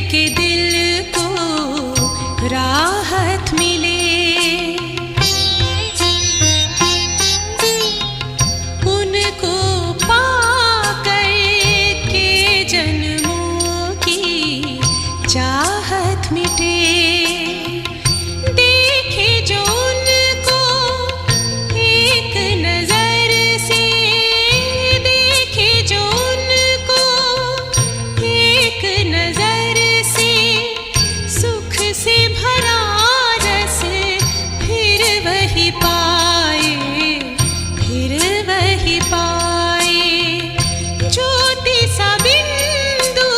के दिल को राहत मिले, उनको पाकर के जन्मों की चाहत मिटे। देखे जो उनको एक नजर से, देखे जो उनको एक नजर से, सुख से भरा रस फिर वही पाए, फिर वही पाए। ज्योति सा बिंदु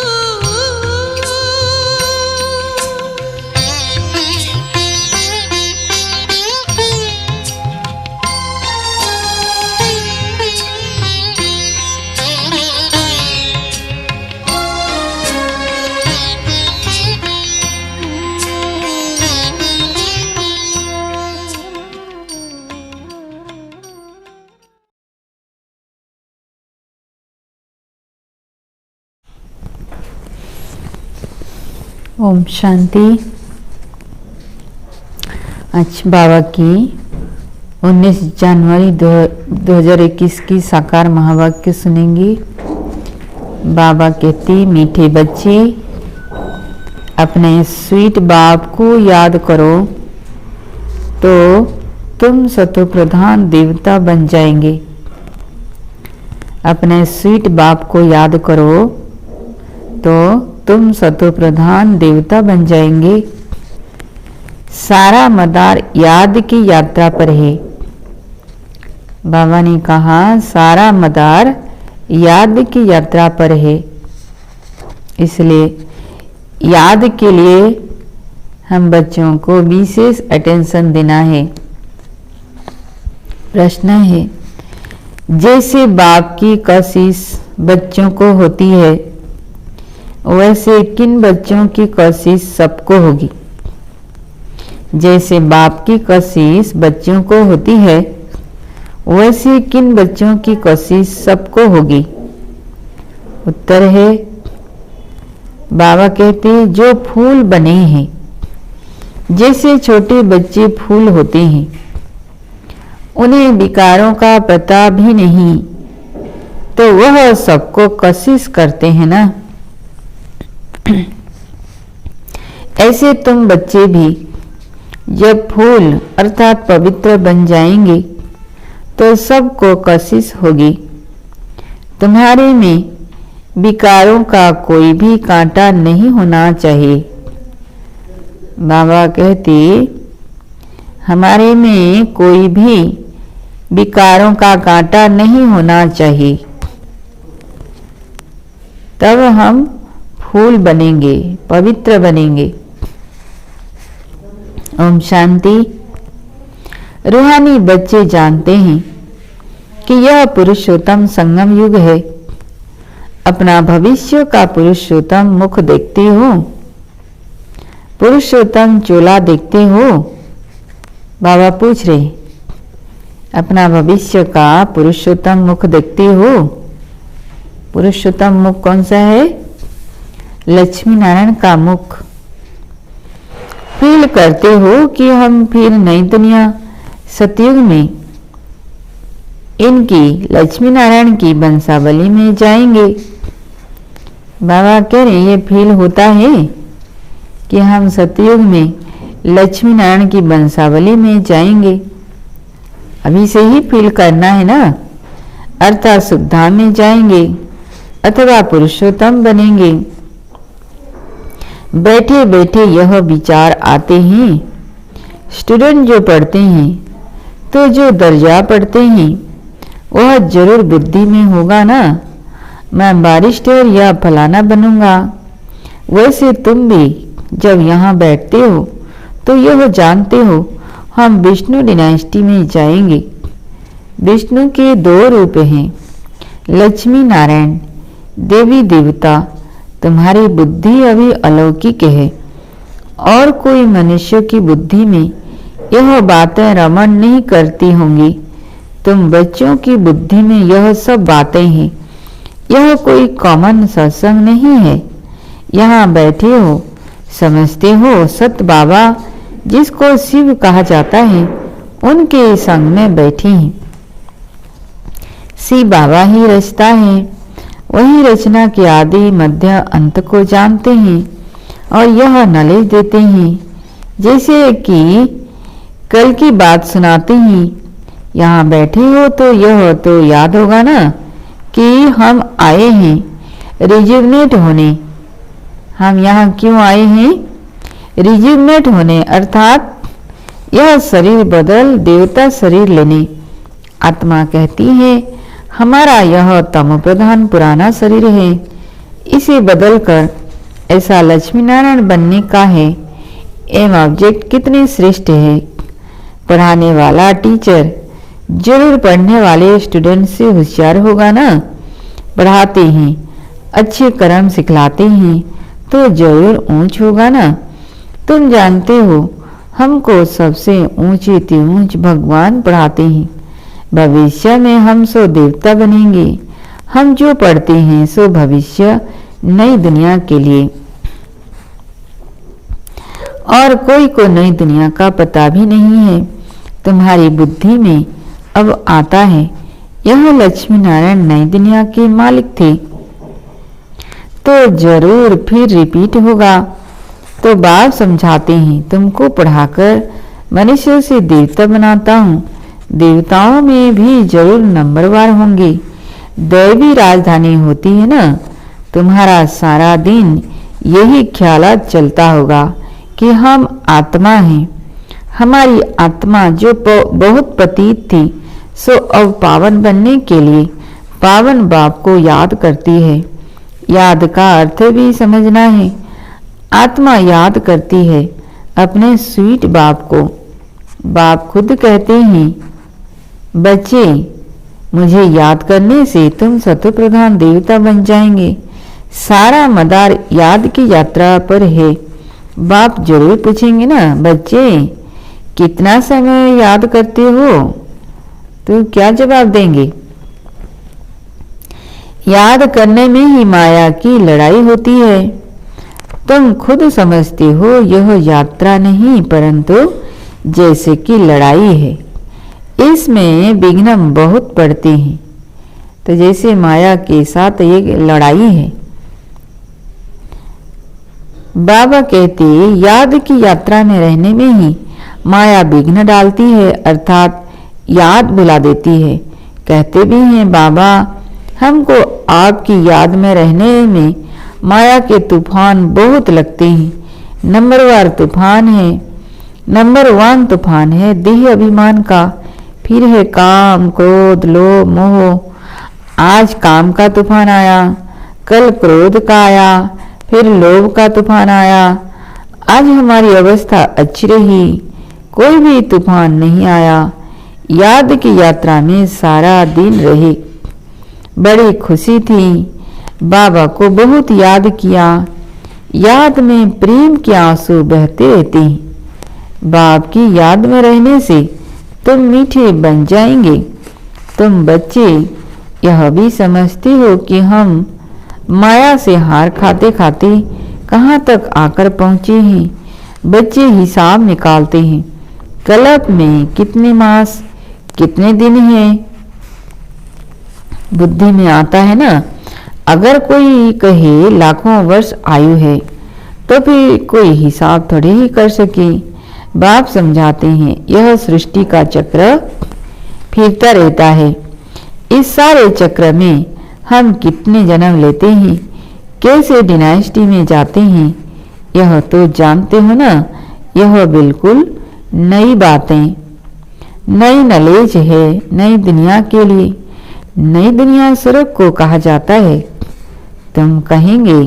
ओम शांति। आज बाबा की 19 जनवरी 2021 की साकार महावाक्य सुनेंगे। बाबा कहती, मीठे बच्चे अपने स्वीट बाप को याद करो तो तुम सतो प्रधान देवता बन जाएंगे। अपने स्वीट बाप को याद करो तो तुम सतो प्रधान देवता बन जाएंगे। सारा मदार याद की यात्रा पर है। बाबा ने कहा सारा मदार याद की यात्रा पर है, इसलिए याद के लिए हम बच्चों को विशेष अटेंशन देना है। प्रश्न है, जैसे बाप की कोशिश बच्चों को होती है, वैसे किन बच्चों की कोशिश सबको होगी? जैसे बाप की कोशिश बच्चों को होती है, वैसे किन बच्चों की कोशिश सबको होगी? उत्तर है, बाबा कहते जो फूल बने हैं, जैसे छोटे बच्चे फूल होते हैं, उन्हें विकारों का पता भी नहीं, तो वह सबको कोशिश करते हैं ना। ऐसे तुम बच्चे भी जब फूल अर्थात पवित्र बन जाएंगे तो सबको कोशिश होगी। तुम्हारे में विकारों का कोई भी कांटा नहीं होना चाहिए। बाबा कहते हमारे में कोई भी विकारों का कांटा नहीं होना चाहिए, तब हम फूल बनेंगे, पवित्र बनेंगे। ओम शांति। रूहानी बच्चे जानते हैं कि यह पुरुषोत्तम संगम युग है। अपना भविष्य का पुरुषोत्तम मुख देखते हो, पुरुषोत्तम चोला देखते हो। बाबा पूछ रहे, अपना भविष्य का पुरुषोत्तम मुख देखते हो? पुरुषोत्तम मुख कौन सा है? लक्ष्मी नारायण का मुख। फील करते हो कि हम फिर नई दुनिया सतयुग में इनकी लक्ष्मी नारायण की वंशावली में जाएंगे। बाबा कह रहे ये फील होता है कि हम सतयुग में लक्ष्मी नारायण की वंशावली में जाएंगे। अभी से ही फील करना है ना, अर्थात सुखधाम में जाएंगे अथवा पुरुषोत्तम बनेंगे। बैठे बैठे यह विचार आते हैं। स्टूडेंट जो पढ़ते हैं तो जो दर्जा पढ़ते हैं वह जरूर बुद्धि में होगा ना, मैं बारिस्टर या फलाना बनूंगा। वैसे तुम भी जब यहाँ बैठते हो तो यह जानते हो हम विष्णु डिनाइस्टी में जाएंगे। विष्णु के दो रूप हैं, लक्ष्मी नारायण देवी देवता। तुम्हारी बुद्धि अभी अलौकिक है और कोई मनुष्य की बुद्धि में यह बातें रमण नहीं करती होंगी। तुम बच्चों की बुद्धि में यह सब बातें हैं। यह कोई कॉमन सत्संग नहीं है, यहाँ बैठे हो, समझते हो सत बाबा जिसको शिव कहा जाता है उनके संग में बैठे हैं। शिव बाबा ही रचता है, वही रचना के आदि मध्य अंत को जानते हैं और यह नॉलेज देते हैं। जैसे कि कल की बात सुनाते हैं, यहाँ बैठे हो तो यह तो याद होगा ना कि हम आए हैं रिजुवनेट होने। हम यहाँ क्यों आए हैं? रिजुवनेट होने, अर्थात यह शरीर बदल देवता शरीर लेने। आत्मा कहती है हमारा यह तमो प्रधान पुराना शरीर है, इसे बदलकर ऐसा लक्ष्मी नारायण बनने का है। एम ऑब्जेक्ट कितने श्रेष्ठ है। पढ़ाने वाला टीचर जरूर पढ़ने वाले स्टूडेंट से होशियार होगा ना। पढ़ाते हैं, अच्छे कर्म सिखलाते हैं तो जरूर ऊंच होगा ना। तुम जानते हो हमको सबसे ऊंचे ते ऊंच भगवान पढ़ाते हैं। भविष्य में हम सो देवता बनेंगे। हम जो पढ़ते हैं सो भविष्य नई दुनिया के लिए, और कोई को नई दुनिया का पता भी नहीं है। तुम्हारी बुद्धि में अब आता है यह लक्ष्मी नारायण नई दुनिया के मालिक थे, तो जरूर फिर रिपीट होगा। तो बाप समझाते हैं तुमको पढ़ाकर मनुष्य से देवता बनाता हूँ। देवताओं में भी जरूर नंबरवार होंगे। दैवी राजधानी होती है ना, तुम्हारा सारा दिन यही ख्यालात चलता होगा कि हम आत्मा हैं। हमारी आत्मा जो बहुत पतित थी सो अब पावन बनने के लिए पावन बाप को याद करती है। याद का अर्थ भी समझना है। आत्मा याद करती है अपने स्वीट बाप को। बाप खुद कहते हैं बच्चे मुझे याद करने से तुम सत्व प्रधान देवता बन जाएंगे। सारा मदार याद की यात्रा पर है। बाप जरूर पूछेंगे ना बच्चे कितना समय याद करते हो, तो क्या जवाब देंगे? याद करने में ही माया की लड़ाई होती है। तुम खुद समझते हो यह यात्रा नहीं परंतु जैसे कि लड़ाई है। इसमें विघ्न बहुत पड़ते हैं। तो जैसे माया के साथ ये लड़ाई है। बाबा कहते याद की यात्रा में रहने में ही माया विघ्न डालती है, अर्थात याद बुला देती है। कहते भी हैं बाबा हमको आपकी याद में रहने में माया के तूफान बहुत लगते हैं। नंबरवार तूफान है, नंबर 1 तूफान है देह अभिमान का, फिर है काम क्रोध लोभ मोह। आज काम का तूफान आया, कल क्रोध का आया, फिर लोभ का तूफान आया। आज हमारी अवस्था अच्छी रही, कोई भी तूफान नहीं आया। याद की यात्रा में सारा दिन रहे, बड़ी खुशी थी। बाबा को बहुत याद किया। याद में प्रेम के आंसू बहते रहते हैं। बाप की याद में रहने से तुम मीठे बन जाएंगे। तुम बच्चे यह भी समझते हो कि हम माया से हार खाते खाते कहाँ तक आकर पहुँचे हैं। बच्चे हिसाब निकालते हैं कल्प में कितने मास कितने दिन हैं। बुद्धि में आता है ना। अगर कोई कहे लाखों वर्ष आयु है तो फिर कोई हिसाब थोड़े ही कर सके। बाप समझाते हैं यह सृष्टि का चक्र फिरता रहता है। इस सारे चक्र में हम कितने जन्म लेते हैं, कैसे डिनाइस्टी में जाते हैं, यह तो जानते हो ना। यह बिल्कुल नई बातें, नई नॉलेज है नई दुनिया के लिए। नई दुनिया स्वर्ग को कहा जाता है। तुम कहेंगे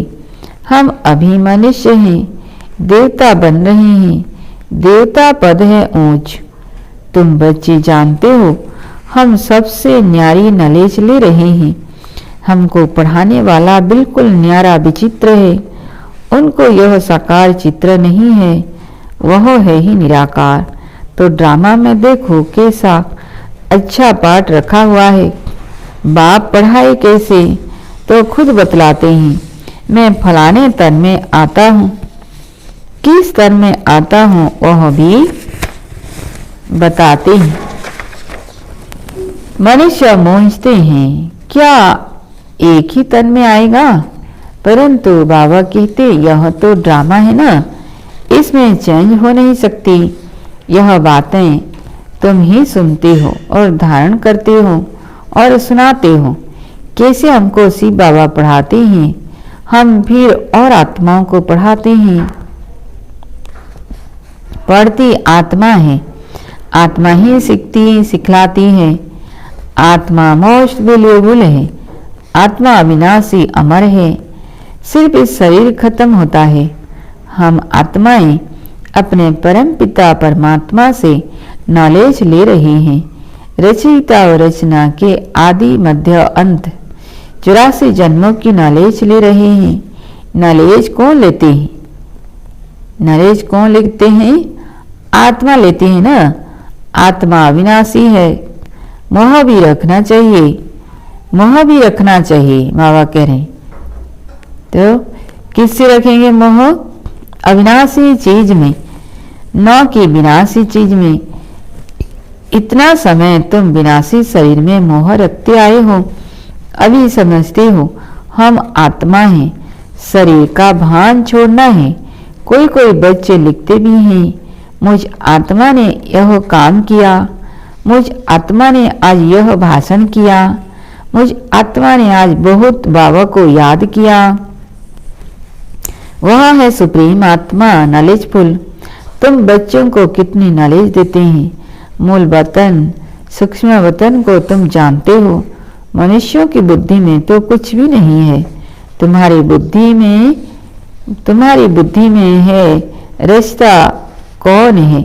हम अभी मनुष्य हैं, देवता बन रहे हैं, देवता पद है ऊंच। तुम बच्चे जानते हो हम सबसे न्यारी नॉलेज ले रहे हैं। हमको पढ़ाने वाला बिल्कुल न्यारा विचित्र है। उनको यह साकार चित्र नहीं है, वह है ही निराकार। तो ड्रामा में देखो कैसा अच्छा पाठ रखा हुआ है। बाप पढ़ाए कैसे तो खुद बतलाते हैं। मैं फलाने तन में आता हूँ। किस तन में आता हूँ वह भी बताते हैं। मनुष्य सोचते हैं क्या एक ही तन में आएगा, परंतु बाबा कहते यह तो ड्रामा है ना, इसमें चेंज हो नहीं सकती। यह बातें तुम ही सुनते हो और धारण करते हो और सुनाते हो। कैसे हमको शिव बाबा पढ़ाते हैं, हम फिर और आत्माओं को पढ़ाते हैं। पढ़ती आत्मा है, आत्मा ही सीखती सिखलाती है। आत्मा मोस्ट वैल्यूएबल है, आत्मा अविनाशी अमर है। सिर्फ इस शरीर खत्म होता है। हम आत्माएं अपने परम पिता परमात्मा से नॉलेज ले रहे हैं। रचयिता और रचना के आदि मध्य अंत 84 जन्मों की नॉलेज ले रहे हैं। नॉलेज कौन लेते हैं? नॉलेज कौन लेते हैं? आत्मा लेते हैं ना। आत्मा अविनाशी है। मोह भी रखना चाहिए, मोह भी रखना चाहिए। बाबा कह रहे हैं तो किससे रखेंगे मोह? अविनाशी चीज में, न कि विनाशी चीज में। इतना समय तुम विनाशी शरीर में मोह रखते आए हो, अभी समझते हो हम आत्मा हैं, शरीर का भान छोड़ना है। कोई कोई बच्चे लिखते भी हैं मुझ आत्मा ने यह काम किया, मुझ आत्मा ने आज यह भाषण किया, मुझ आत्मा ने आज बहुत बाबा को याद किया। वह है सुप्रीम आत्मा, नॉलेजफुल। तुम बच्चों को कितनी नॉलेज देते हैं। मूल वतन, सूक्ष्म वतन को तुम जानते हो। मनुष्यों की बुद्धि में तो कुछ भी नहीं है। तुम्हारी बुद्धि में है रिश्ता कौन है।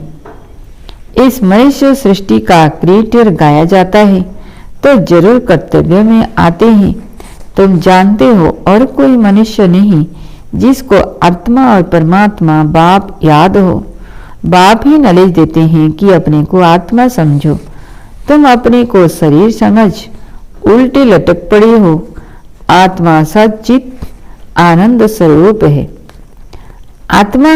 इस मनुष्य सृष्टि का क्रिएटर गाया जाता है तो जरूर कर्तव्य में आते हैं। तुम जानते हो और कोई मनुष्य नहीं जिसको आत्मा और परमात्मा बाप याद हो। बाप ही नॉलेज देते हैं कि अपने को आत्मा समझो। तुम अपने को शरीर समझ उल्टे लटक पड़े हो। आत्मा सच्चित आनंद स्वरूप है। आत्मा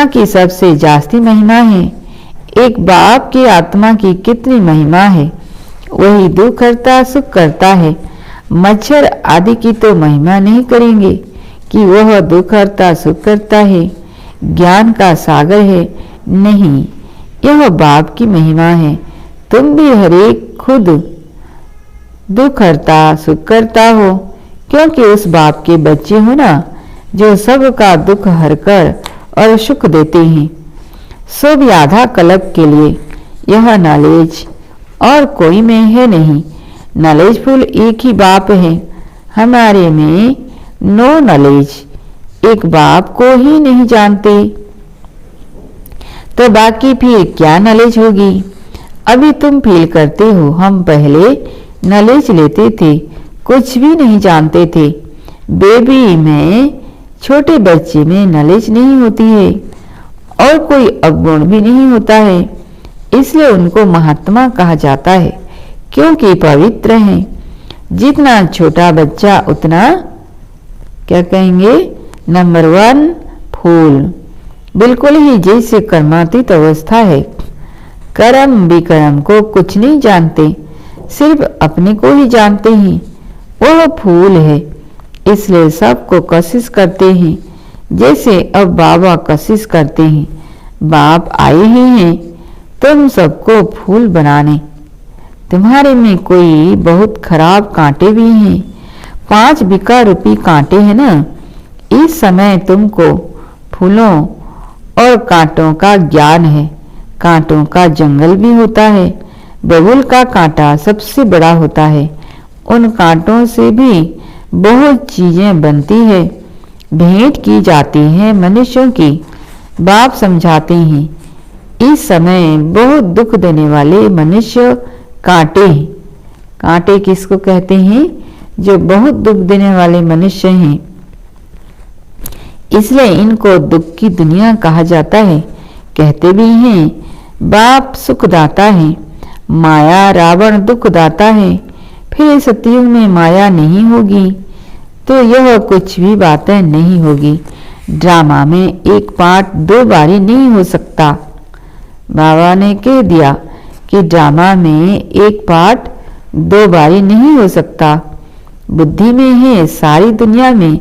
की सबसे जास्ती महिमा है। एक बाप की आत्मा की कितनी महिमा है। वही दुख करता सुख करता है। मच्छर आदि की तो महिमा नहीं करेंगे कि वह दुख करता सुख करता है, ज्ञान का सागर है। नहीं, यह बाप की महिमा है। तुम भी हरेक खुद दुख करता सुख करता हो, क्योंकि उस बाप के बच्चे हो ना जो सबका दुख हरकर और सुख देते हैं। सो भी आधा कल्प के लिए यह नॉलेज और कोई में है नहीं। नॉलेजफुल एक ही बाप है। हमारे में नो नॉलेज, एक बाप को ही नहीं जानते तो बाकी फिर क्या नॉलेज होगी। अभी तुम फील करते हो हम पहले नॉलेज लेते थे, कुछ भी नहीं जानते थे। बेबी में, छोटे बच्चे में नॉलेज नहीं होती है और कोई अवगुण भी नहीं होता है, इसलिए उनको महात्मा कहा जाता है क्योंकि पवित्र हैं। जितना छोटा बच्चा उतना क्या कहेंगे, नंबर 1 फूल। बिल्कुल ही जैसे कर्मातीत अवस्था है। कर्म विकर्म को कुछ नहीं जानते, सिर्फ अपने को ही जानते हैं। वह फूल है, इसलिए सबको कोशिश करते हैं जैसे अब बाबा कोशिश करते हैं। बाप आए ही हैं तुम सबको फूल बनाने। तुम्हारे में कोई बहुत खराब कांटे भी हैं, 5 विकार रूपी कांटे हैं ना। इस समय तुमको फूलों और कांटों का ज्ञान है। कांटों का जंगल भी होता है। बबूल का कांटा सबसे बड़ा होता है। उन कांटों से भी बहुत चीजें बनती है, भेंट की जाती हैं मनुष्यों की। बाप समझाते हैं इस समय बहुत दुख देने वाले मनुष्य कांटे हैं। कांटे किसको कहते हैं? जो बहुत दुख देने वाले मनुष्य हैं, इसलिए इनको दुख की दुनिया कहा जाता है। कहते भी हैं बाप सुखदाता है, माया रावण दुखदाता है। फिर सतयुग में माया नहीं होगी तो यह कुछ भी बातें नहीं होगी। ड्रामा में एक पार्ट 2 बारी नहीं हो सकता। बाबा ने कह दिया कि ड्रामा में एक पार्ट 2 बारी नहीं हो सकता। बुद्धि में है सारी दुनिया में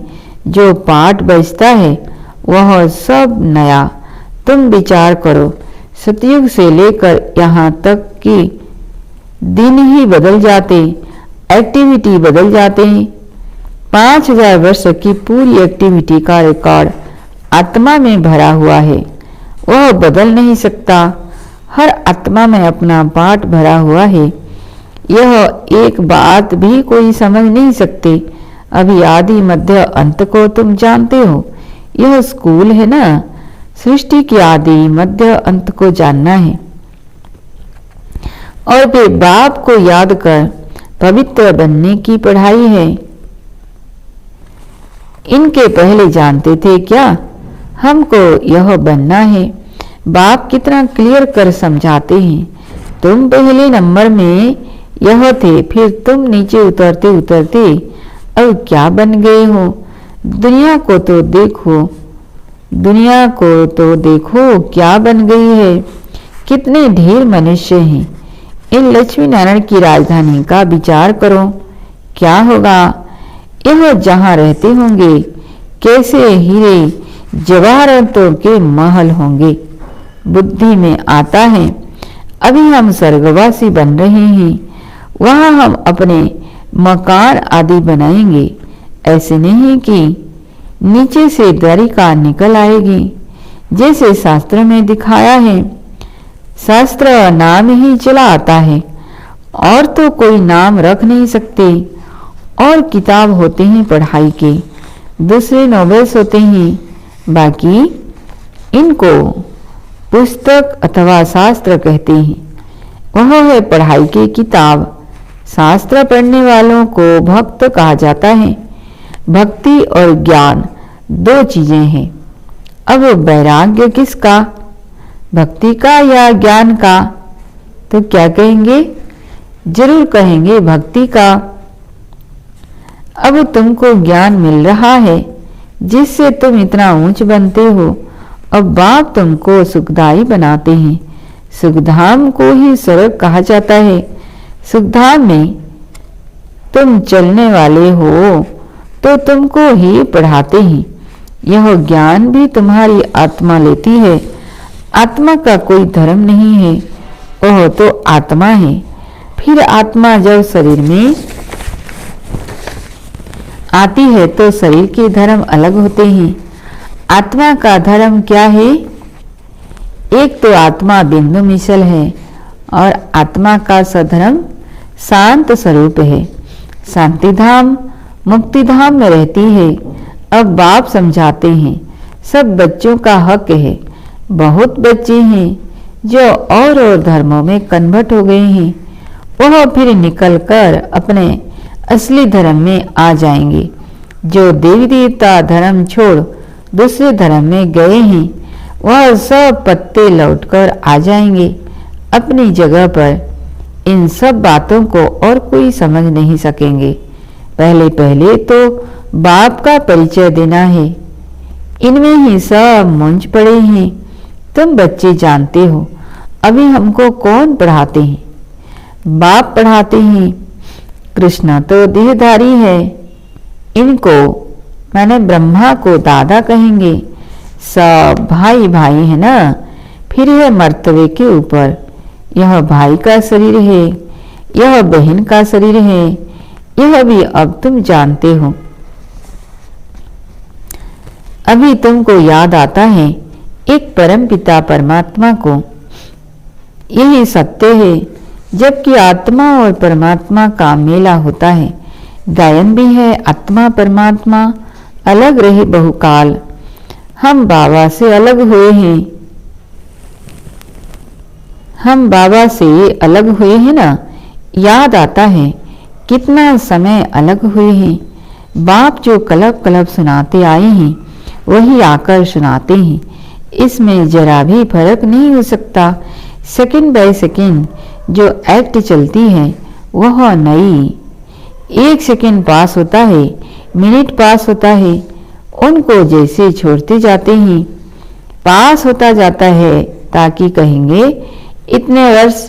जो पार्ट बचता है वह सब नया। तुम विचार करो, सतयुग से लेकर यहाँ तक कि दिन ही बदल जाते, एक्टिविटी बदल जाते हैं। 5000 वर्ष की पूरी एक्टिविटी का रिकॉर्ड आत्मा में भरा हुआ है, वह बदल नहीं सकता। हर आत्मा में अपना पार्ट भरा हुआ है। यह एक बात भी कोई समझ नहीं सकते। अभी आदि मध्य अंत को तुम जानते हो, यह स्कूल है ना। सृष्टि के आदि मध्य अंत को जानना है और फिर बाप को याद कर पवित्र बनने की पढ़ाई है। इनके पहले जानते थे क्या? हमको यह बनना है। बाप कितना क्लियर कर समझाते हैं। तुम पहले नंबर में यह थे, फिर तुम नीचे उतरते उतरते अब क्या बन गए हो? दुनिया को तो देखो, दुनिया को तो देखो क्या बन गई है। कितने ढेर मनुष्य हैं। इन लक्ष्मी नारायण की राजधानी का विचार करो, क्या होगा? यह जहाँ रहते होंगे कैसे हीरे जवाहरातों के महल होंगे। बुद्धि में आता है अभी हम स्वर्गवासी बन रहे हैं, वहां हम अपने मकान आदि बनाएंगे। ऐसे नहीं कि नीचे से द्वारिका निकल आएगी जैसे शास्त्र में दिखाया है। शास्त्र नाम ही चला आता है और तो कोई नाम रख नहीं सकते। और किताब होते हैं पढ़ाई के, दूसरे नॉवेल्स होते हैं, बाकी इनको पुस्तक अथवा शास्त्र कहते हैं। वह है पढ़ाई की किताब। शास्त्र पढ़ने वालों को भक्त कहा जाता है। भक्ति और ज्ञान 2 चीजें हैं। अब वैराग्य किसका, भक्ति का या ज्ञान का? तो क्या कहेंगे? जरूर कहेंगे भक्ति का। अब तुमको ज्ञान मिल रहा है जिससे तुम इतना ऊंच बनते हो। अब बाप तुमको सुखदाई बनाते हैं। सुखधाम को ही स्वर्ग कहा जाता है। सुखधाम में तुम चलने वाले हो तो तुमको ही पढ़ाते हैं। यह ज्ञान भी तुम्हारी आत्मा लेती है। आत्मा का कोई धर्म नहीं है, वह तो आत्मा है। फिर आत्मा जब शरीर में आती है तो शरीर के धर्म अलग होते हैं। आत्मा का धर्म क्या है? एक तो आत्मा बिंदु मिसल है और आत्मा का सधर्म शांत स्वरूप है। शांति धाम मुक्ति धाम में रहती है। अब बाप समझाते हैं सब बच्चों का हक है। बहुत बच्चे हैं जो और धर्मों में कन्वर्ट हो गए हैं, वह फिर निकलकर अपने असली धर्म में आ जाएंगे। जो देवी देवता धर्म छोड़ दूसरे धर्म में गए हैं वह सब पत्ते लौटकर आ जाएंगे अपनी जगह पर। इन सब बातों को और कोई समझ नहीं सकेंगे। पहले पहले तो बाप का परिचय देना है। इनमें ही सब मूंझ पड़े हैं। तुम बच्चे जानते हो अभी हमको कौन पढ़ाते हैं? बाप पढ़ाते हैं। कृष्णा तो देहधारी है। इनको माने ब्रह्मा को दादा कहेंगे। सब भाई भाई है ना। फिर है मर्तबे के ऊपर, यह भाई का शरीर है, यह बहन का शरीर है। यह भी अब तुम जानते हो। अभी तुमको याद आता है एक परम पिता परमात्मा को। यही सत्य है। जबकि आत्मा और परमात्मा का मेला होता है। गायन भी है आत्मा परमात्मा अलग रहे बहुकाल। हम बाबा से अलग हुए हैं। हम बाबा से अलग हुए हैं ना। याद आता है कितना समय अलग हुए हैं। बाप जो कलब कलब सुनाते आए हैं वही आकर सुनाते हैं। इसमें जरा भी फर्क नहीं हो सकता। सेकंड बाय सेकंड जो एक्ट चलती है वह नई। 1 सेकंड पास होता है, मिनट पास होता है, उनको जैसे छोड़ते जाते हैं पास होता जाता है, ताकि कहेंगे इतने वर्ष,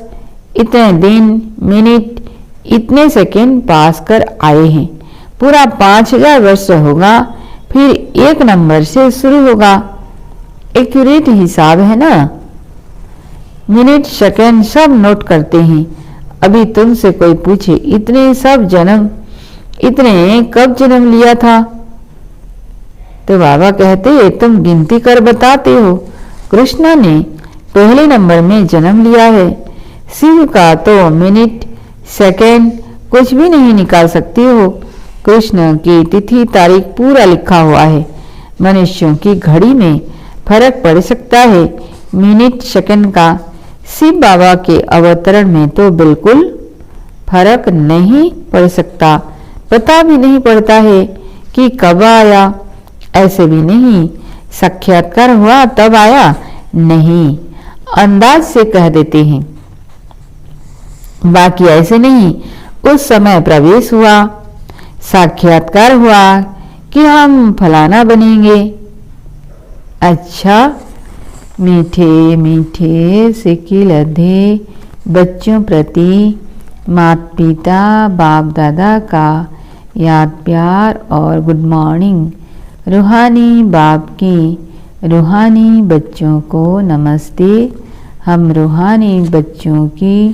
इतने दिन, मिनट, इतने सेकंड पास कर आए हैं। पूरा 5000 वर्ष होगा, फिर 1 नंबर से शुरू होगा। एक्यूरेट हिसाब है ना। मिनट, सेकंड सब नोट करते हैं। अभी तुमसे कोई पूछे इतने सब जन्म, इतने कब जन्म लिया था, तो बाबा कहते तुम गिनती कर बताते हो। कृष्ण ने पहले नंबर में जन्म लिया है। शिव का तो मिनट, सेकंड कुछ भी नहीं निकाल सकते हो। कृष्ण की तिथि तारीख पूरा लिखा हुआ है। मनुष्यों की घड़ी में फर्क पड़ सकता है मिनट सेकंड का। शिव बाबा के अवतरण में तो बिल्कुल फर्क नहीं पड़ सकता। पता भी नहीं पड़ता है कि कब आया, ऐसे भी नहीं साक्षात्कार हुआ तब आया, नहीं अंदाज से कह देते हैं। बाकी ऐसे नहीं, उस समय प्रवेश हुआ, साक्षात्कार हुआ कि हम फलाना बनेंगे। अच्छा, मीठे मीठे सिक्की लधे बच्चों प्रति माता पिता बाप दादा का याद प्यार और गुड मॉर्निंग। रूहानी बाप की रूहानी बच्चों को नमस्ते। हम रूहानी बच्चों की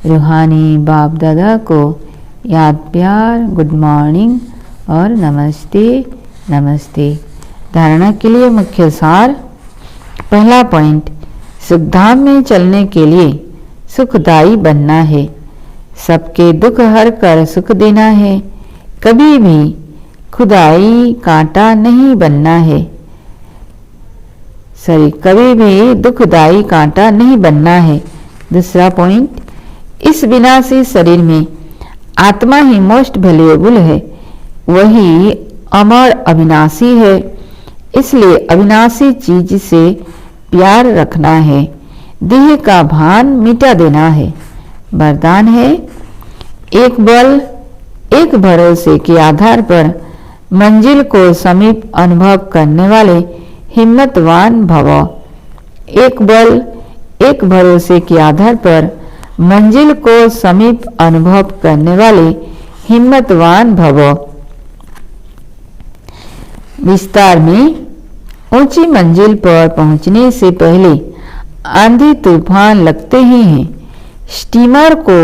रूहानी बाप दादा को याद प्यार, गुड मॉर्निंग और नमस्ते नमस्ते। धारणा के लिए मुख्य सार। पहला पॉइंट, सुखधाम में चलने के लिए सुखदायी बनना है। सबके दुख हर कर सुख देना है। कभी भी खुदाई कांटा नहीं बनना है। कभी भी दुखदाई कांटा नहीं बनना है। दूसरा पॉइंट, इस विनाशी शरीर में आत्मा ही मोस्ट वैल्यूएबल है, वही अमर अविनाशी है। इसलिए अविनाशी चीज से प्यार रखना है। देह का भान मिटा देना है। वरदान है, एक बल एक भरोसे के आधार पर मंजिल को समीप अनुभव करने वाले हिम्मतवान भव। एक बल एक भरोसे के आधार पर मंजिल को समीप अनुभव करने वाले हिम्मतवान भव। विस्तार में, ऊंची मंजिल पर पहुंचने से पहले आंधी तूफान लगते ही हैं। स्टीमर को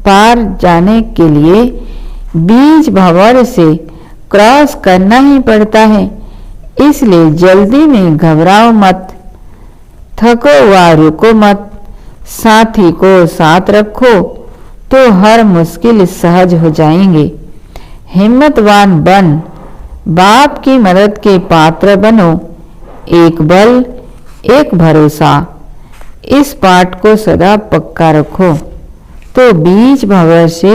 पार जाने के लिए बीच भंवर से क्रॉस करना ही पड़ता है। इसलिए जल्दी में घबराओ मत, थको व रुको मत। साथी को साथ रखो तो हर मुश्किल सहज हो जाएंगे। हिम्मतवान बन, बाप की मदद के पात्र बनो। एक बल एक भरोसा, इस पाठ को सदा पक्का रखो तो बीच भंवर से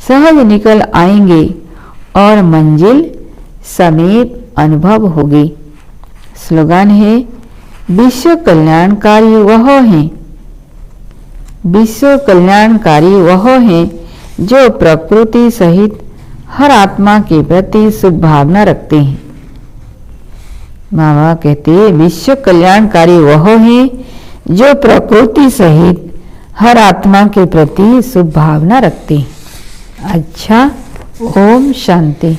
सहज निकल आएंगे और मंजिल समीप अनुभव होगी। स्लोगन है, विश्व कल्याणकारी वह है, विश्व कल्याणकारी वह है जो प्रकृति सहित हर आत्मा के प्रति शुभ भावना रखते हैं। बाबा कहते हैं, विश्व कल्याणकारी वह है जो प्रकृति सहित हर आत्मा के प्रति शुभ भावना रखते हैं। अच्छा, ओम शांति।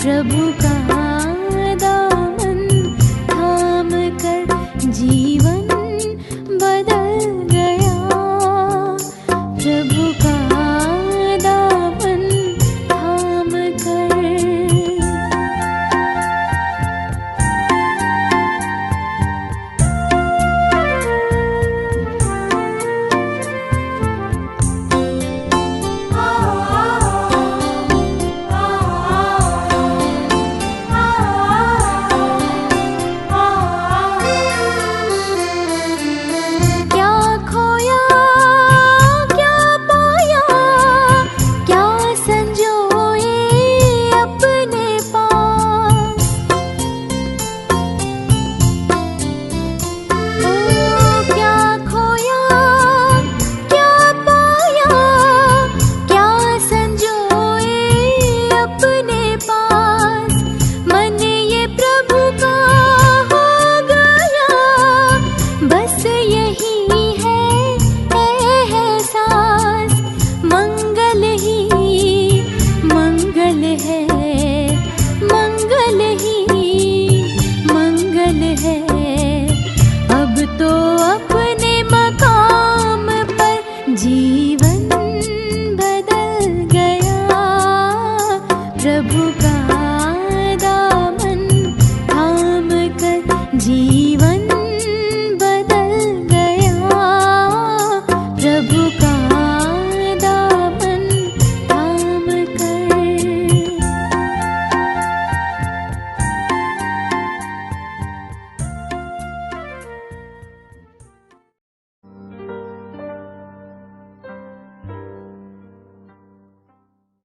प्रभु